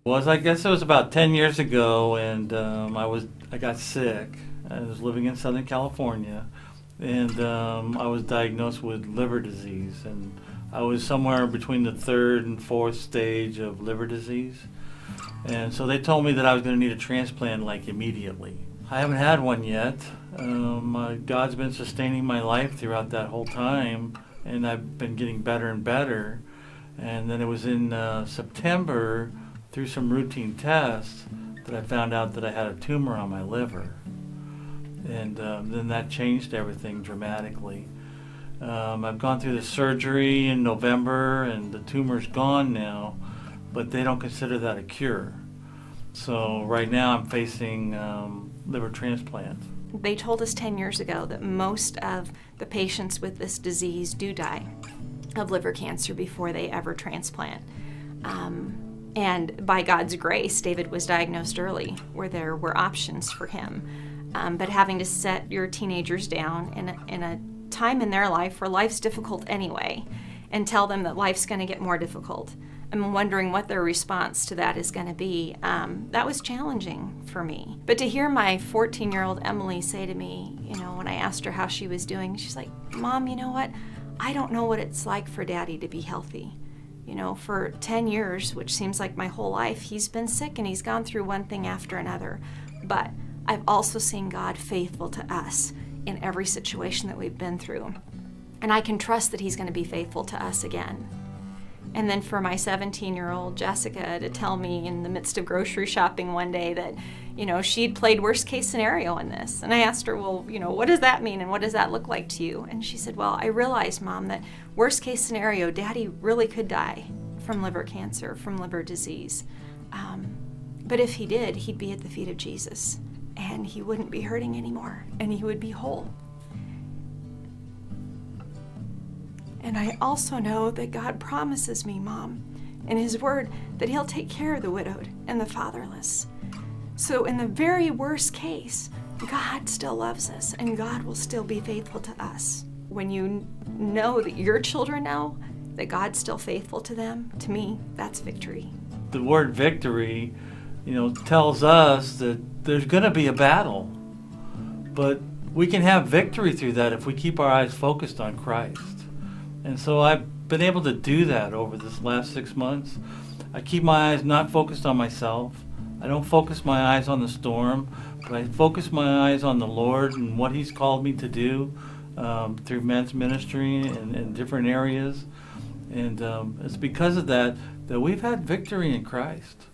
Was I guess it was about 10 years ago, and I got sick. I was living in Southern California, and I was diagnosed with liver disease, and I was somewhere between the third and fourth stage of liver disease, and so they told me that I was going to need a transplant like immediately. I haven't had one yet. God's been sustaining my life throughout that whole time, and I've been getting better and better. And then it was in September, through some routine tests, that I found out that I had a tumor on my liver. And then that changed everything dramatically. I've gone through the surgery in November, and the tumor's gone now, but they don't consider that a cure. So right now I'm facing liver transplant. They told us 10 years ago that most of the patients with this disease do die of liver cancer before they ever transplant. And by God's grace, David was diagnosed early, where there were options for him. But having to set your teenagers down in a time in their life where life's difficult anyway, and tell them that life's going to get more difficult, I'm wondering what their response to that is going to be. That was challenging for me. But to hear my 14-year-old Emily say to me, when I asked her how she was doing, she's like, "Mom, you know what? I don't know what it's like for Daddy to be healthy. For 10 years, which seems like my whole life, he's been sick and he's gone through one thing after another. But I've also seen God faithful to us in every situation that we've been through. And I can trust that he's going to be faithful to us again." And then for my 17-year-old Jessica to tell me in the midst of grocery shopping one day that, she'd played worst case scenario in this. And I asked her, well, what does that mean and what does that look like to you? And she said, well, I realized, Mom, that worst case scenario, Daddy really could die from liver cancer, from liver disease. But if he did, he'd be at the feet of Jesus and he wouldn't be hurting anymore and he would be whole. And I also know that God promises me, Mom, in his word, that he'll take care of the widowed and the fatherless. So in the very worst case, God still loves us and God will still be faithful to us. When you know that your children know that God's still faithful to them, to me, that's victory. The word victory, tells us that there's going to be a battle, but we can have victory through that if we keep our eyes focused on Christ. And so I've been able to do that over this last 6 months. I keep my eyes not focused on myself. I don't focus my eyes on the storm, but I focus my eyes on the Lord and what he's called me to do through men's ministry and in different areas. And it's because of that we've had victory in Christ.